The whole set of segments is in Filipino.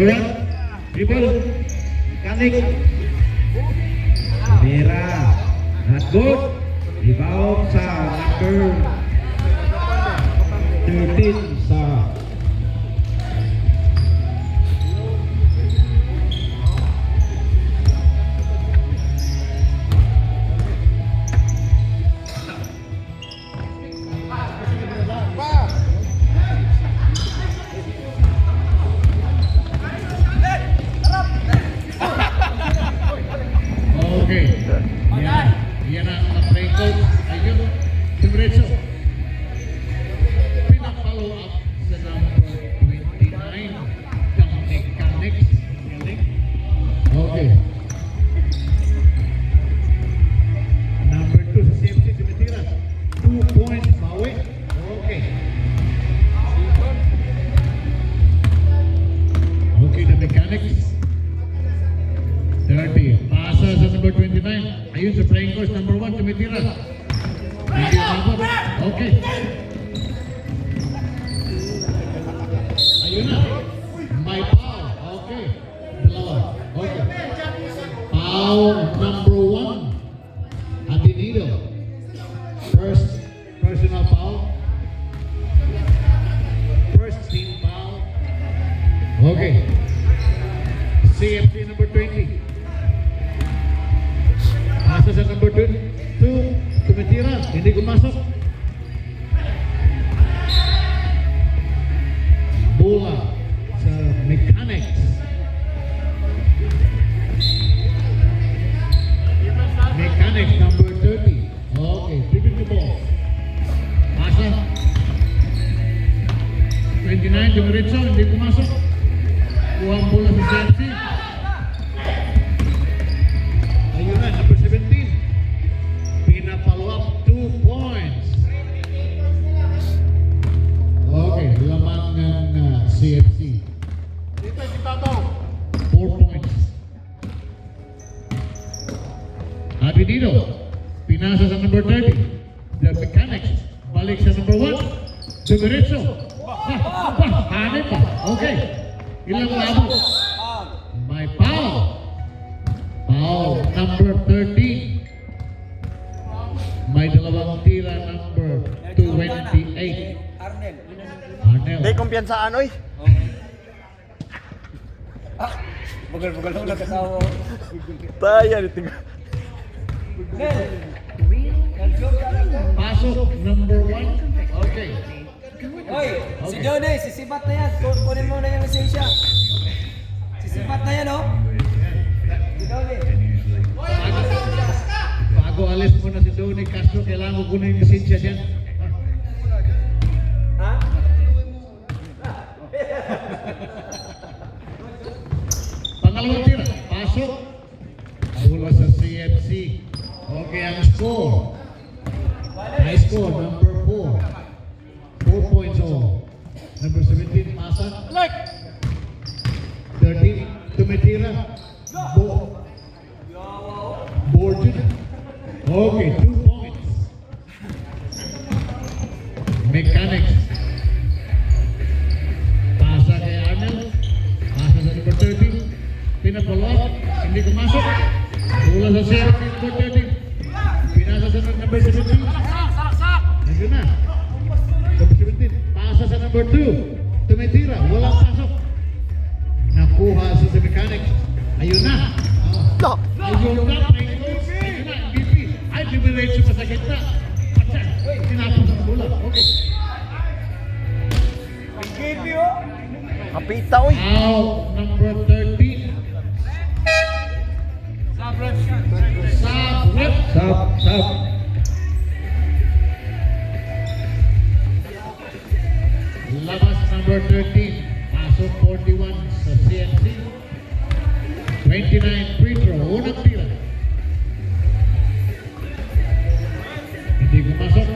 Number 1, dribble, mechanic. Vera, not good. Rebound sa number 13 sa yan ang na-play coach. Ayun, diretso. Pinapollow up sa number 29, ng mechanics. Okay. Number 2 sa CMC, si Matiras. 2 points, bawi. Okay. Okay, the mechanics. 30. Pasa sa number 29. Ayun sa playing course, number 1, tumitira. Hindi umabot. Okay. Ayun na. May foul. Okay. Dalawa. Okay. Foul number 1. Atenito. First personal foul. First team foul. Okay. CFC number 20. Pasa sa number 2, tumitira, hindi gumasok. Bola sa mechanics. Mechanics number 30. Okay, dribbling the ball. Pasa. 29, dumiretso, hindi gumasok. Kuha ang bola sa CFC. Ayun na, number 17. Pinapollow up 2 points. Okay, lamang ng CFC. Dito si Tato. 4 points. Atenito. Pinasa sa number 30. The mechanics. Balik sa number 1. Dumiretso. Hanip pa. Okay. Ilang labo? May foul. Foul number 13. May dalawang tira number 28. Arnel. Arnel. Hindi kumpiyansaan, oy. Bugal-bugal lang nagkasawa. Tayo, ito. Pasok number 1. Okay. Hoy, si Johnny, sisipat na yan. Kunin mo na yung lisensya. Sisipat na yan, oh. Si Johnny. Bago alis mo na si Donnie Castro, kailangan ko kunin yung lisensya dyan. Ha? Pangalawang tira. Pasok. Mula sa CFC. Okay, ang score. High score, number 4. 4 points all. Number 17, pasa. 13, tumitira. Boarded. Okay, 2 points. Mechanics. Pasa kay Arnel. Pasa sa number 13. Pinapolot. Hindi kumasok. Bola sa CFC, number 13. Pinasa sa number 17. Nandun na. Number 17. Pasa sa number 2. Tumitira. Walang pasok. Nakuha sa mechanics. Ayun na. No. Ayun na. Ayun na. MVP. Ay, dimiretso pa sa gitna. Tinapos ang bola. Okay. Give you. Kapita, oy. Out number 13. Sabrep. Sub. Labas number 13. Pasok 41 sa CNC. 29 free throw. Unang tira. Hindi gumasok.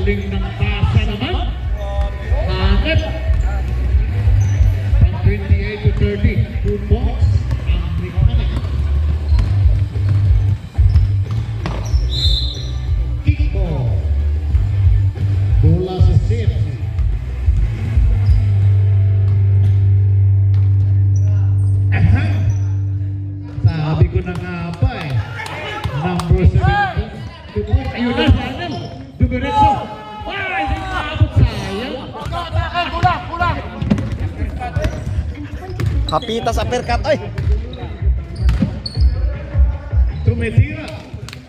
Galing ng tasa naman. Hanep. From 28 to 30. 2 points. Ang mechanic. Kickball. Bola sa CFC. Aha. Sabi ko na nga ba eh. Number 7. Ayun na, Daniel. Dumiretso. Ay, hindi nakabot, sayang. Kapita sa perkat oy. Tumitira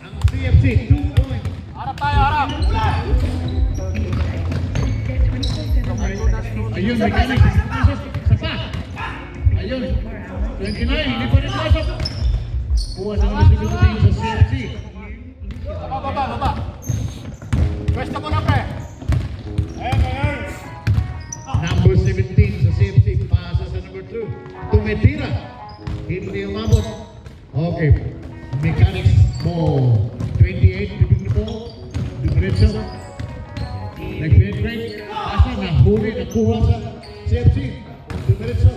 ang CFC. 2 points. Ayun, mechanic. Sapa. Ayun. 29, hindi pa rin pasok. Kuha sa mga sinubuting sa CFC. Number 17 sa CFC. Pasa sa number 2. Tumitira. Hindi umabot. Okay. Mechanics ball. 28, bibig na ball. Dumiretso. Nag-penetrate. Pasa, nahuli, nakuha sa CFC. Dumiretso.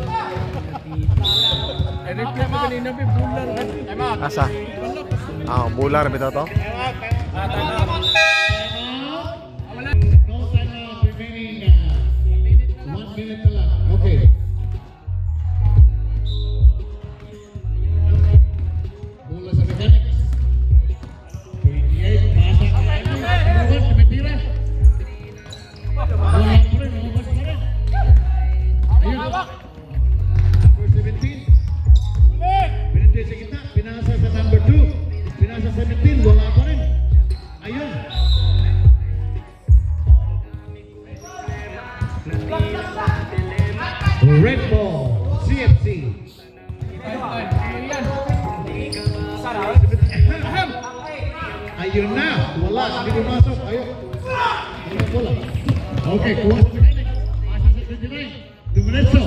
Asa? Bular bitaw to. No time out remaining. 1 minute na lang. Okay. Bola sa mechanics. 28, pasa ka. Ano, tumitira. Bola pa rin, umabot pa rin. Ayun. Number 17. Pinatay sa gitna, pinasa sa number 2. Pinasa sa 17, wala pa rin. Ayun. Red ball, CFC. Ayun na, wala, hindi pumasok. Ayun. Wala, wala. Okay, kuha sa mechanic. Pasa sa 29. Dumiretso.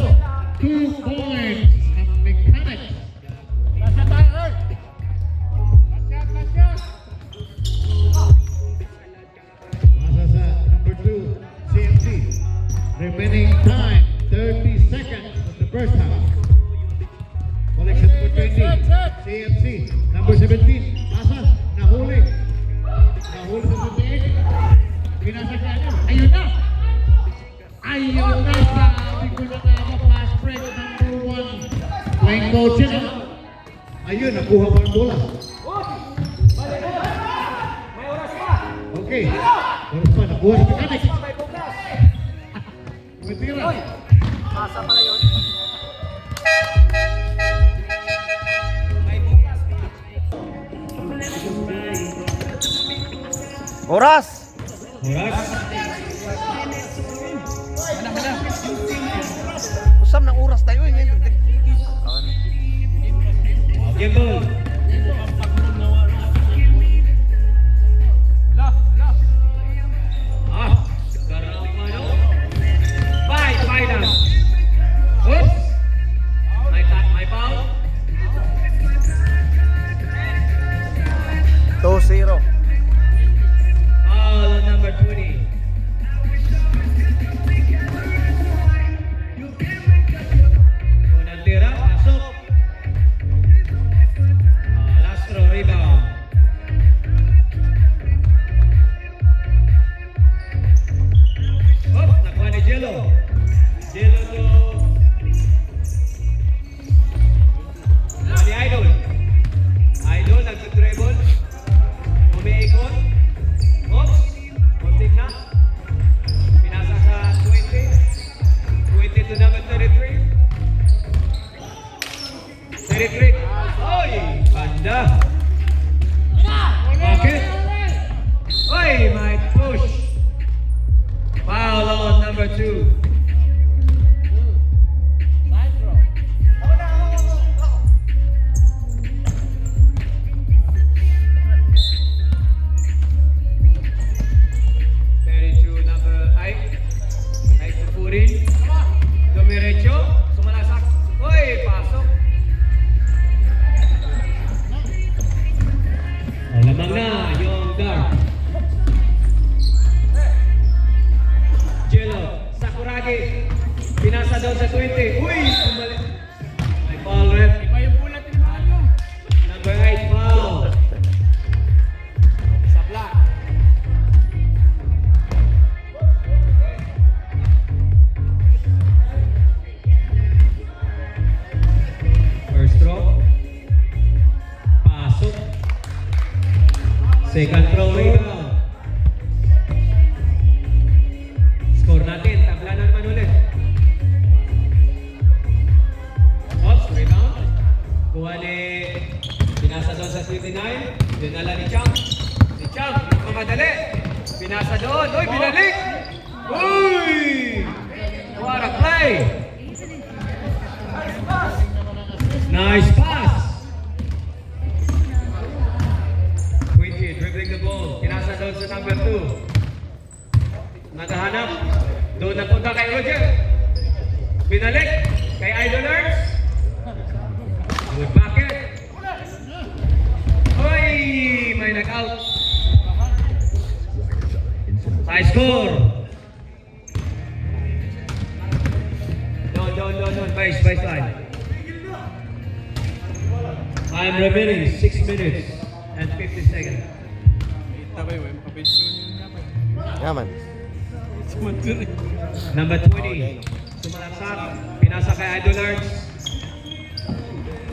2 points ang mechanic. Pasa sa number 2, CFC. Remaining time, 30 seconds of the first half. Collection for 20, CFC. Number 17, pasa, nahuli. Nahuli sa 28. Pinasa ka ano? Ayun na! Ayun na! Sabi ko na nga ba, pass break number 1. Playing coach yun ha? Ayun, nakuha pa ang bola. Okay. Oras pa, nakuha sa mechanic. Tumitira. Masa pala yun. Oras. Usam ng oras tayo eh. Game ball. Retreat. Oy, banda. Bakit? Oy, might push. Foul on number 2. Dumiretso, sumalasak. Oy, pasok. Second throw rebound. Score natin, tabla na naman ulit. Ops, rebound. Kuha ni pinasa doon sa 29. Dinala ni Chang. Si Chang, nagmamadali. Pinasa doon. Uy, binalik! Uy! What a play! Nice pass! Quincy dribbling the ball. Pinasa doon sa number 2. Naghahanap. Doon napunta kay Roger. Binalik kay Idolers. Good bucket. Hoy! May nag-out. High score. Doon. Baseline. Time remaining 6 minutes and 50 seconds. Yaman. Number 20. Sumalaksak. Pinasa kay Idolers.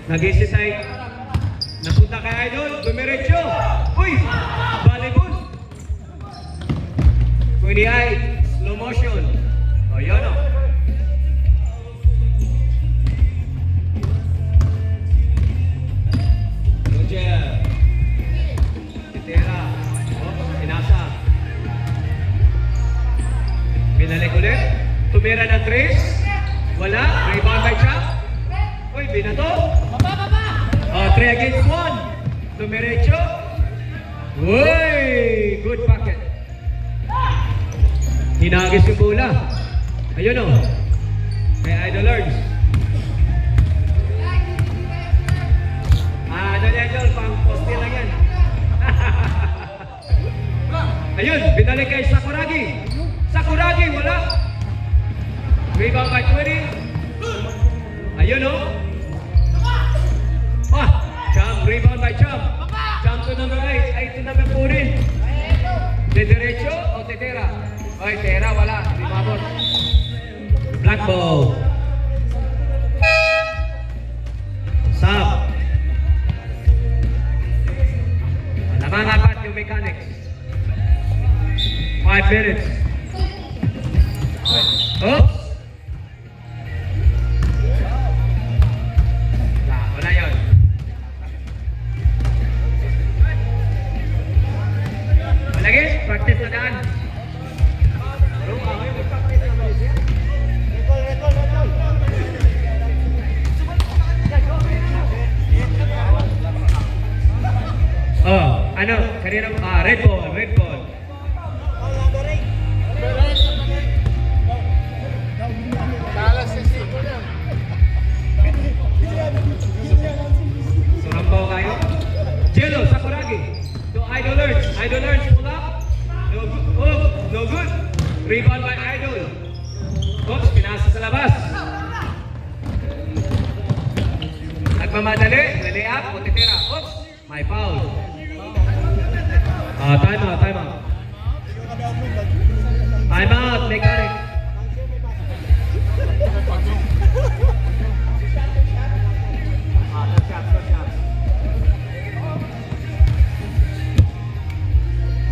Nag-hesitate. Napunta kay Idol. Dumiretso. Uy! Volleyball. 28. Slow motion. O, yun o. Roger. Titera. Pinasa. Binalik ulit. Tumira ng 3. Wala. Rebound by Chang. Uy, binato. 3 against 1. Dumiretso. Uy! Good bucket. Hinagis yung bola. Ayun o. Kay Idolers. Ano ni Idol? Pang poste lang yan. Ayun, binalik kay Sakuragi. Sakuragi, wala. Rebound by 20. Ayun o. Cham, rebound by Cham. Cham to number 8. Ay, to number 4 rin. De derecho o Tera? Ay, Tera, wala. Rimabot. Black ball. Sub. Lamang apat yung mechanics. 5 minutes. Oops. Wala yun. Lagi, practice na daan. Ano? Kanina, red ball, red ball. Surambaw kayo. Jello, Sakuragi. To Idolers. Idolers, pull up. No good. Rebound by Idol. Oops, pinasa sa labas. Nagmamadali. Lay up, Titera. Oops, may foul. Time out. Time out, mechanic.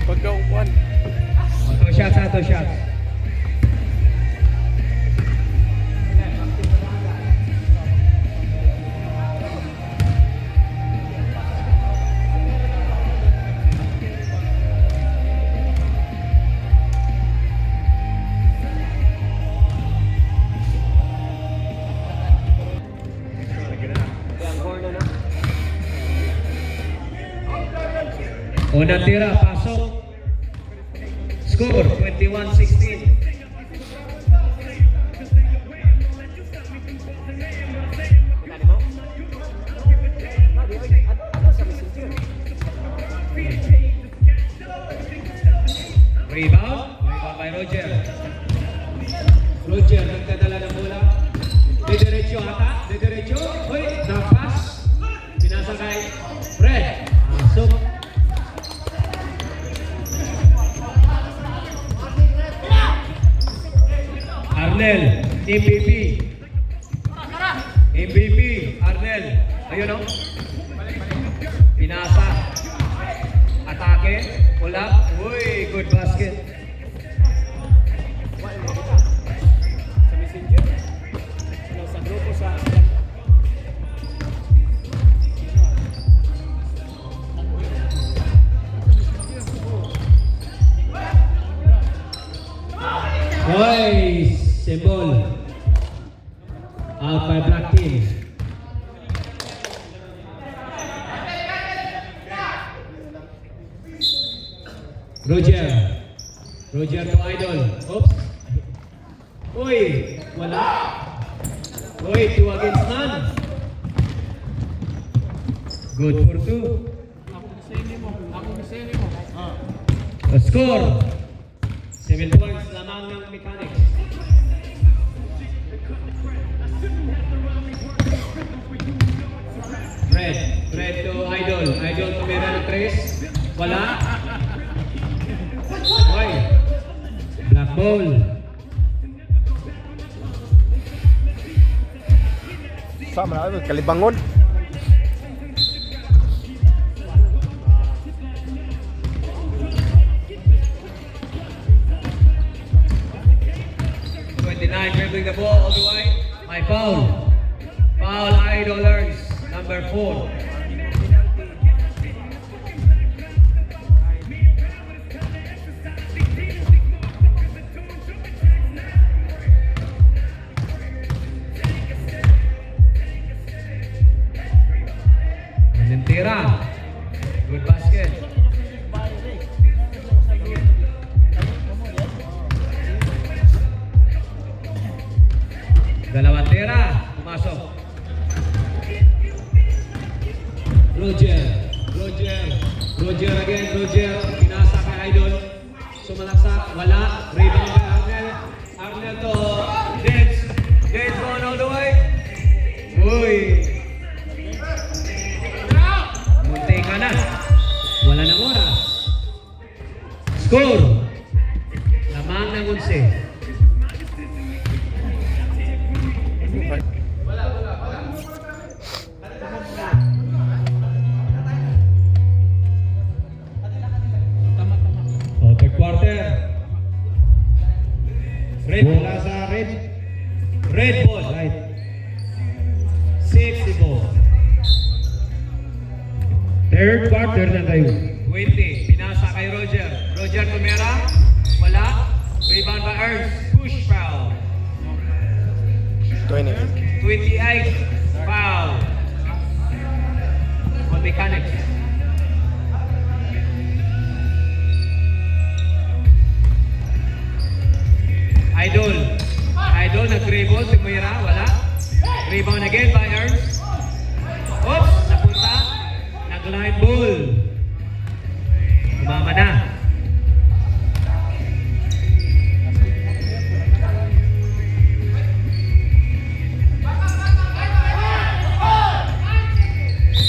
Pagkaupuan. Two shots. Unang tira, pasok. Score, 21-16. Rebound by Roger. Roger, nagdadala ng bola. Didiretso ata, didiretso. Uy, na-pass. Pinasa kay Fred. Pasok. Arnel, MVP, Arnel. Ayun o. Pinasa. Atake. atake. Pull up. Uy, good basket. Sa messenger. Ano, sa grupo sa... Hoy, symbol. Out by black team. Roger to Idol. Oops. Uy, wala. Uy, 2 against none. Good for 2. A score. 7 points lamang ng Mechanics. Fred to Idol. Idol tumira ng 3. Wala. Hoy. Black ball. Sama na, kalibangon. Dribbling the ball all the way. My foul. Foul Idol earns number 4. Nintira. Good basket. Dalawang tira, pumasok. Roger again, pinasa kay Idol. Sumalaksak, wala. Rebound by Arnel. Arnel to Dance going all the way. Uy. Munti ka na. Wala nang oras. Score. Lamang ng 11. Third quarter. Red bola sa red. Red ball, right. 60 ball. Third quarter na kayo. 20. Pinasa kay Roger. Roger tumira. Wala. Rebound by Ernst. Push foul. 28. 28. Foul. On Mechanics. Idol nag-dribble, tumira, wala. Rebound again by Ernst. Oops, napunta. Nag-line ball. Umama na.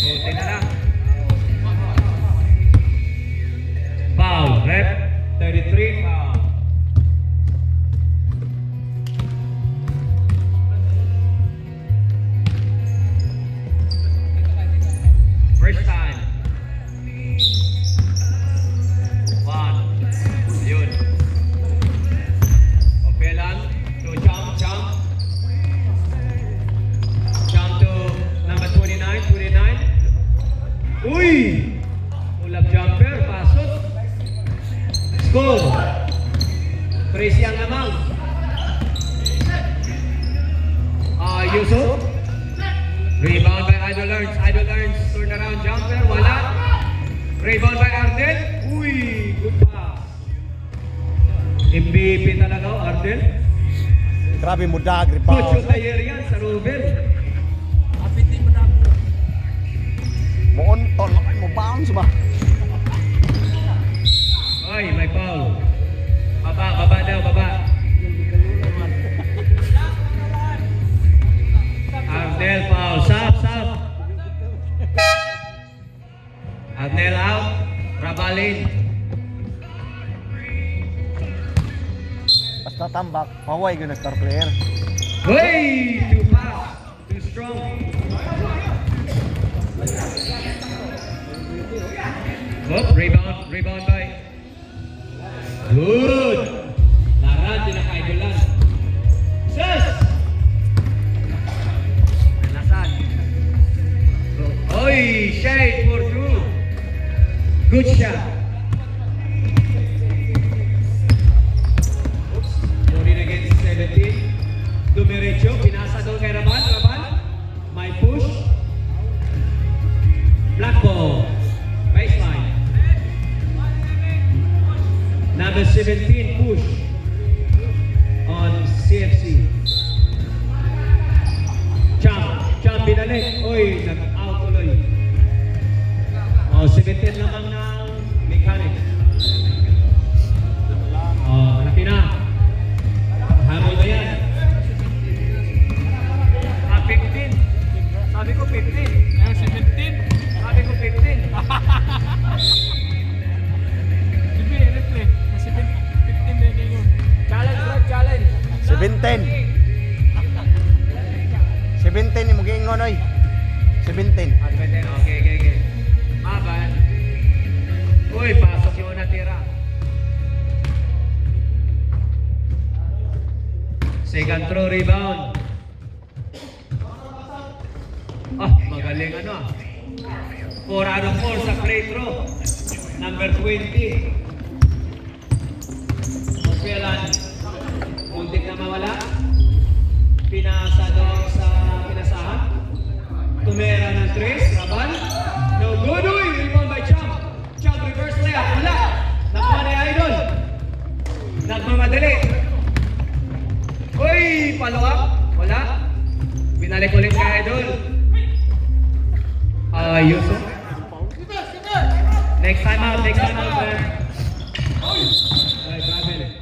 Buti na lang. Foul, rep. 33, foul. First time. 1. Yun. Okay lang. So jump. Jump to number 29. Uy! Ulap jumper. Pasok. Score. 3 siyang lamang. Yusuf. Rebound by Idol Ernst. Turn around jumper. Wala. Rebound by Arden. Uy, good pass. MVP talaga, Arden. Grabe mo dag, Coach rebound. of the year yan sa Ruben. Moon, tolak mo bounce ba? Ay, may foul. Baba daw. Arnel foul. Stop. Arnel out. Rabalin. Basta tambak, maway yun na star player. Hey, too fast. Too strong. Rebound by. Good. Laran, pinaka-idolan. Sus! Nalasan. Oy, shade for two. Good shot. Oops. 14 against 17. Dumiretso, pinasa doon kay Rabal. May push. Black ball. Baseline. Number 17 push on CFC. Cham binalik. Oy, nag-out tuloy. 17 lamang ng mechanic. Malaki na. Hamon na yan. 15. Sabi ko 15. 17. Sabi ko 15. Challenge. 17 yung mag-iingon oy. 17. 17, okay. Maban. Uy, pasok yung natira. Second throw rebound. Magaling ano. 4 out of 4 sa free throw. Number 20. Oswelan. Muntik na mawala. Pinasa doon sa pinasahan. Tumera ng 3. Rabal. No good. Uy, rebound by Cham. Cham reverse layup. Wala. Nakuha na yung Idol. Nagmamadali. Uy, follow up. Wala. Binalik ulit kay Idol. Ayos. Next time out, man. Ay, grabe.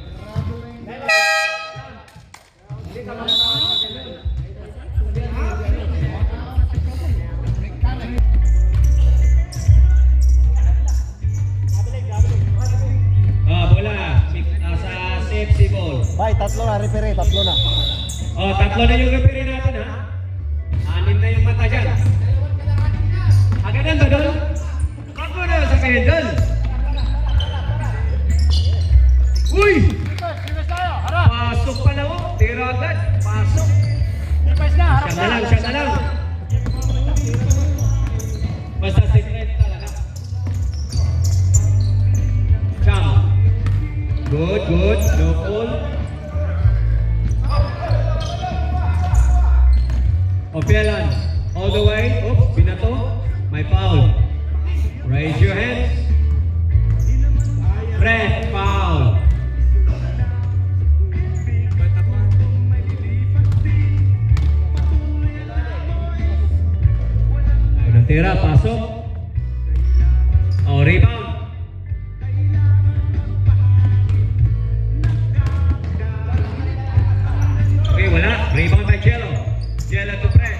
Bola. Sa CFC ball. Bay, tatlo na referee, tatlo na. Tatlo na yung referee natin ha. 6 na yung mata dyan. Agadan ba doon? Ako na sa pedal. Uy! Pasok pala mo. Tira agad. Pasok. Siya na lang. Basta secret talaga. Cham. Good. No foul. Opielan. All the way. Oops, binato. May foul. Raise your hands. Red foul. Tira, pasok. Rebound. Okay, wala. Rebound by Jello. Jello to Fred.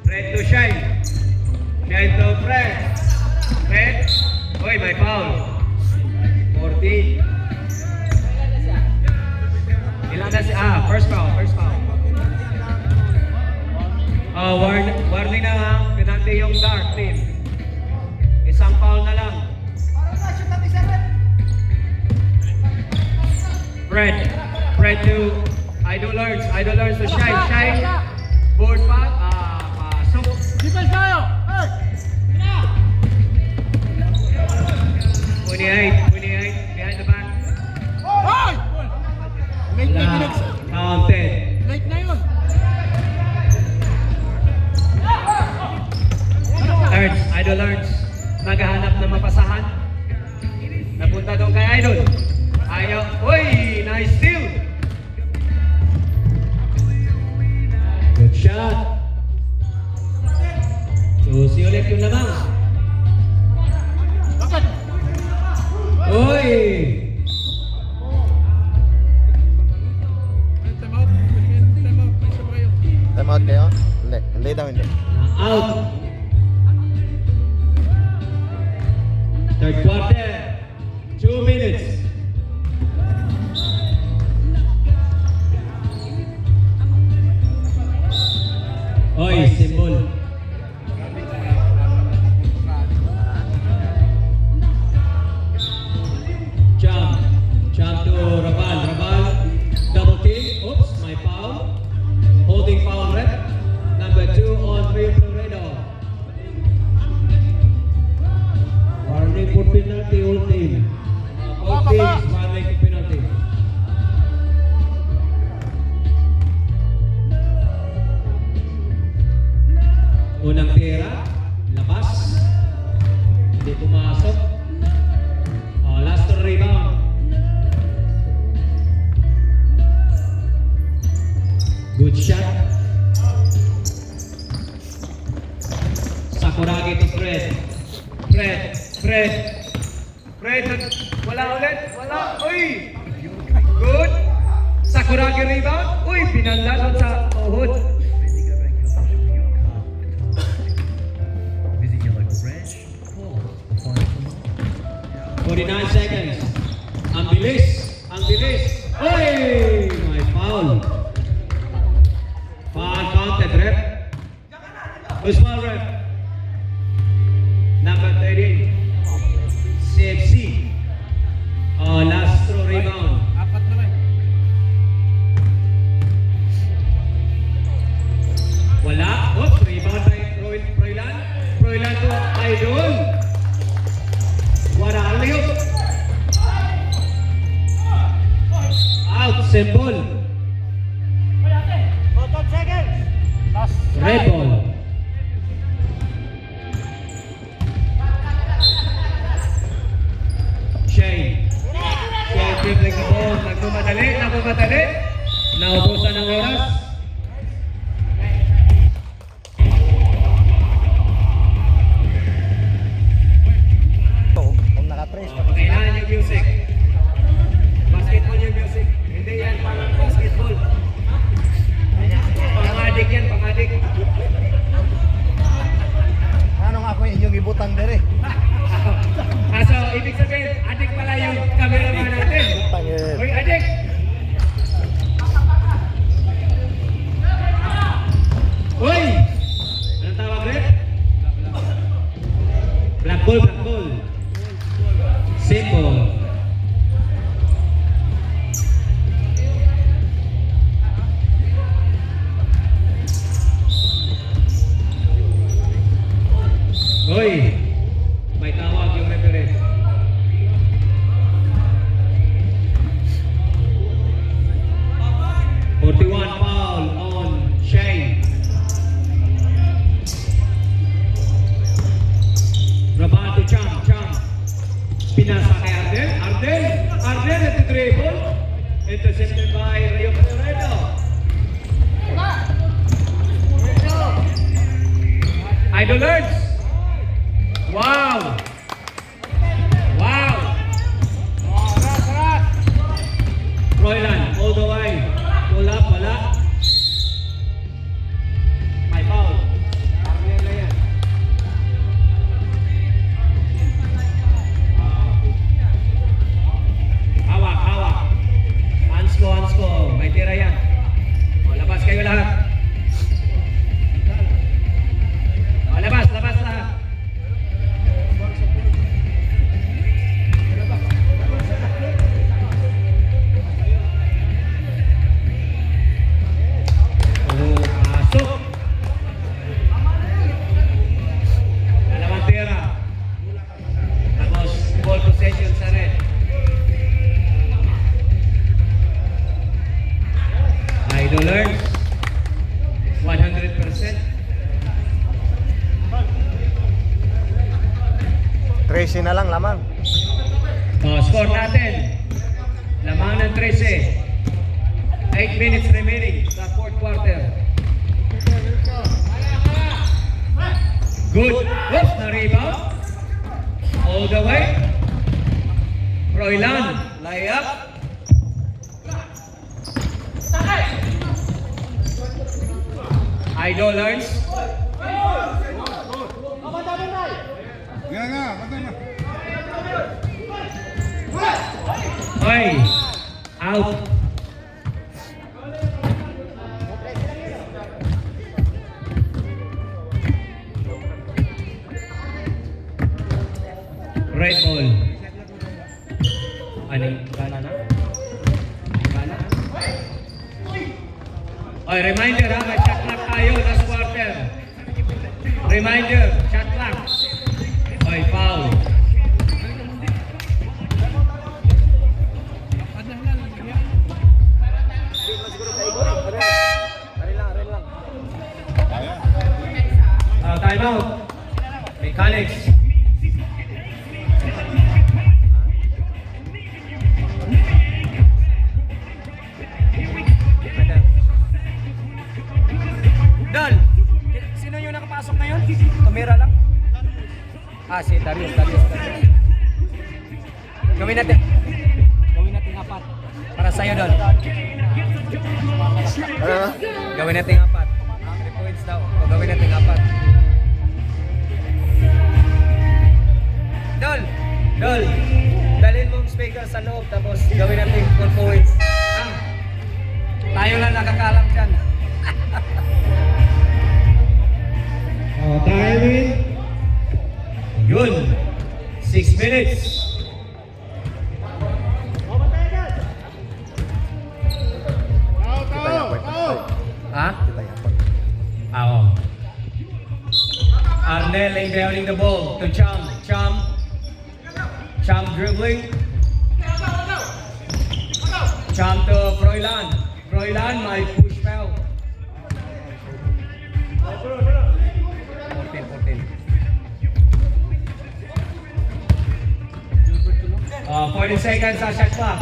Fred to Shine. Shine to Fred. Fred. Oy, may foul. 14. Ilan na si... first foul. Warning na penalty yung dark team. Isang foul na lang. Fred to Idol learns to Shine. Board pass. Pasok. Defense tayo. 28 behind the back. Counted. Late na yun. Idol learns. Naghahanap ng mapasahan. Napunta doon kay Idol. Ayaw. Uy! Nice steal! Good shot. Susi ulit yung lamang. Uy! Wala ulit. Wala. Uy! Good. Sakuragi rebound. Uy, pinanda doon sa tuhod. 49 seconds. Ang bilis. Ang bilis. Uy! May foul. Foul counted, ref. Who's foul, ref? Number 13. CFC. Oh, last throw rebound. Apat na rin. Wala. Oops, rebound by Froilan. Froilan to Idol. Wala ang layup. Out, simple. Red ball. Shane. Shane dribbling the ball. Nagmamadali. Naubusan ng oras. Kung naka-trace pa. Kailangan yung music. Basketball yung music. Hindi yan pang basketball. Pang-adik yan, pang-adik. Anong ako yung ibutang dere? So, ibig sabihin, adik pala yung cameraman natin. Tangin. Uy, adik! Uy! Anong tawag rin? Black ball, black ball. Simple. Uy! May tawag yung referee. Foul on Shane. Rebound to Cham. Pinasa kay Ardel at the dribble. Intercepted by Rio Pedredo. Idolers. Wow! Froilan, all the way. Pull up, wala. May foul. Arnel na yan. Hawak. Hands ko. May tira yan. O, labas kayo lahat. O, labas lahat. Pasok. Dalawang tira. Tapos ball possession sa red. Idolers 100%. 13 na lang lamang. Score natin. Lamang ng 13. 8 minutes remaining sa fourth quarter. Good. Oops, na-rebound. All the way. Froilan, layup. Idolers. Oy, out. Red ball. Aning kana na? Kana? Oy, reminder ha, may shot clock tayo last quarter. Reminder, shot clock. Oy, foul. Time out. Mechanics. Dal, sino yung nakapasok ngayon? Tumira lang? Si Darius. Gawin natin 4. Para sa'yo doon. Ano? Gawin natin 4. 3 points daw. O gawin natin 4. Dol, dalhin mong speaker sa loob tapos gawin natin 4 points. Ah, tayo lang nakakalam dyan. Timing. Yun. 6 minutes. Kita yapon. Ha? Kita yapon. Oo. Arnel inbounding the ball to Cham. Cham dribbling. Cham to Froilan. Froilan, may push foul. 40 seconds sa shot clock.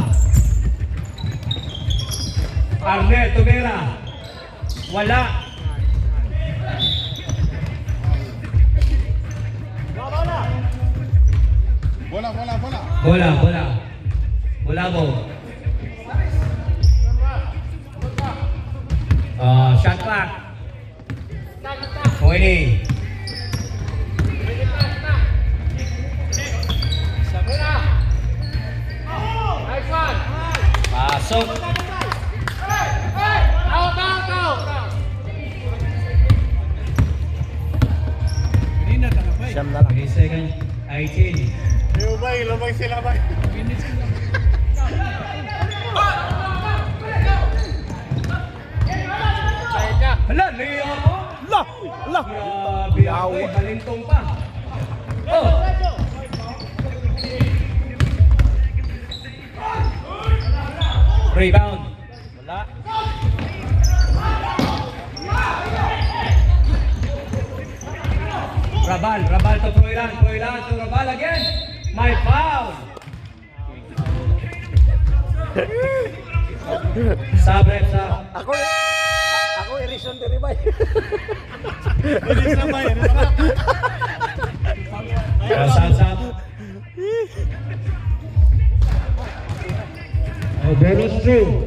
Arnel Tumera. Wala. Bola mo. Shot clock. 20. Pasok. Siyam na lang. 20 seconds. 18. Lumay sila ba? Hala, Leo mo. La! Grabe ako eh, balintong pa. Oh! Rebound. Wala. Rabal to Froilan to Rabal again. My foul. Sabre sa Ako irison diri ba? Sab. Bonus through.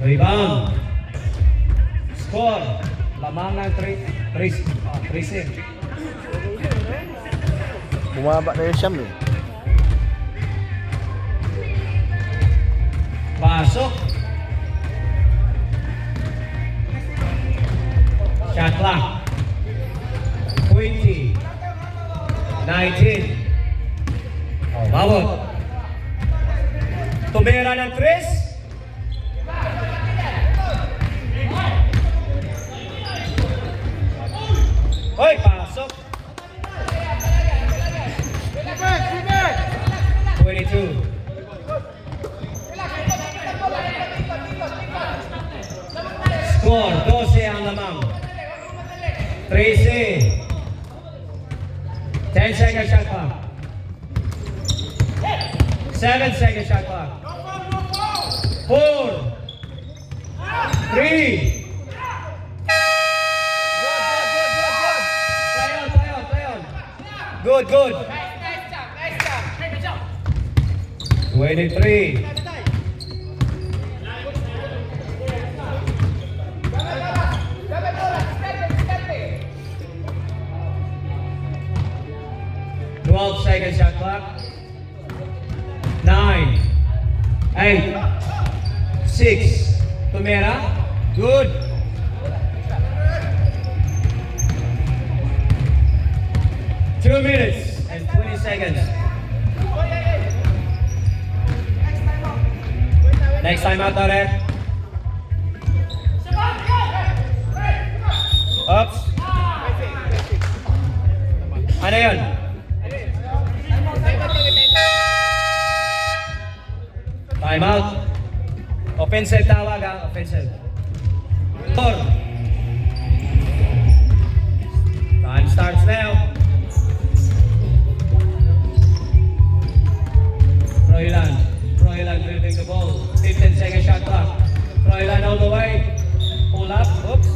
Rebound. Score. Lamang ng 3-0. Bumaba na yung siyam eh. Pasok. Shot clock. 20. 19. Oh, bawat. Tumira ng 3. Hoy, pasok. 22. Score, 12 ang lamang. 13. 10 second shot clock. 7 second shot clock. 4. 3. Play on. Good. 23. Second shot clock. 9, 8, 6. Tumera. Good. Two minutes and 20 seconds. Next time out, Red. Oops. Ano yun? Time out. Offensive tawag ha. Offensive. Time starts now. Froilan dribbling the ball. 15 second shot clock. Froilan all the way. Pull up. Oops.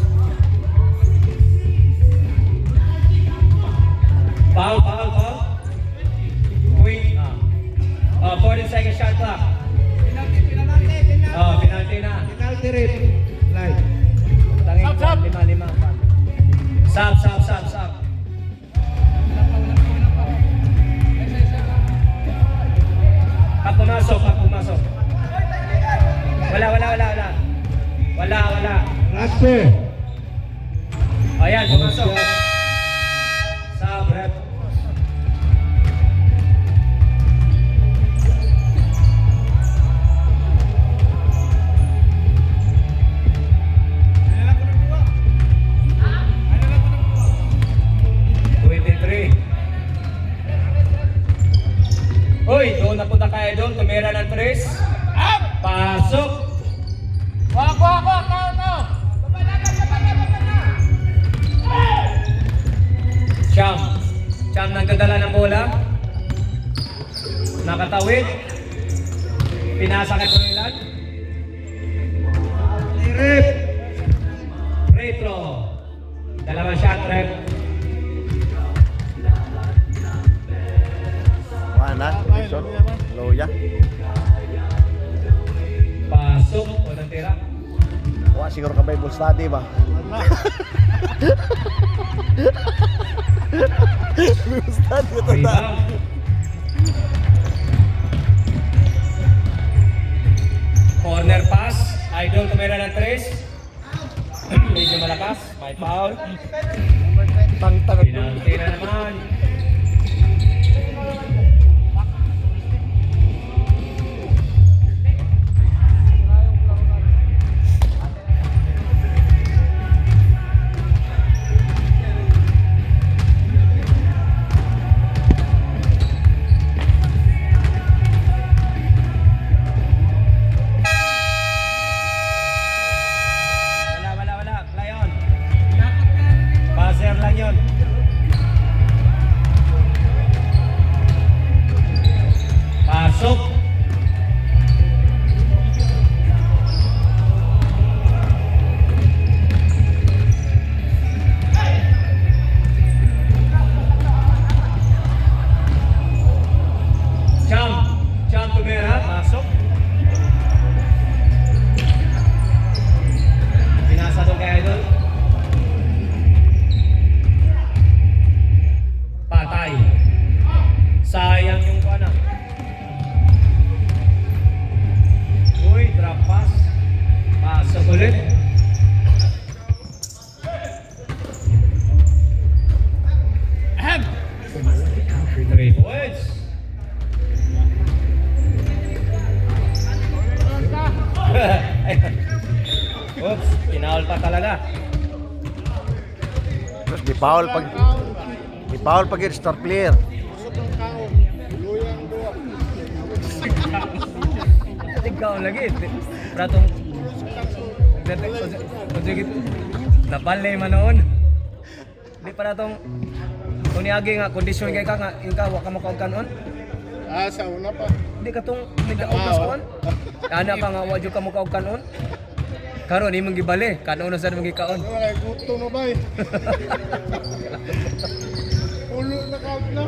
Foul. 40 second shot clock. Oh, penalty na. Penalty rin. Live. Tanging 5-5. Sub. Pag pumasok. Wala. Last po. Ayan, pumasok. Sub, rep. Uy, doon napunta kayo doon, tumira ng 3. Pasok. Cham nagdadala ng bola. Nakatawid. Pinasa kay Pangailan. Rip. Free throw. Dalawang shot, rep. Mana? Wilson? Loya? Pasok. Unang tira. Wah, siguro ka Bible study ba? Bible study ito na. Rebound. Corner pass. Idol tumira ng 3. Medyo malakas. May foul. Tang-tang. Penalty na naman. Wala. Play on. Passer lang yun. Pasok. Cham tumira. Masok. Pinasa doon kay Idol. Patay. Sayang yung kuana. Uy, drop pass. Pasok ulit. Ahem. 3 points. Oops, tinaul pa talaga. Terus di-foul pag yung star player. Ikaw lagi. Pratong napalay man noon. Di para tong kuniagi nga kondisyon kay ka nga inka wa ka makaog kanon. Sa una pa. Di ka tong nagaog ka kanon. Ana ka nga wa jud ka makaog kanon. Karon imong gibali, kanon na sa imong gikaon. Wala, gusto na ba eh. Ulo na ka na.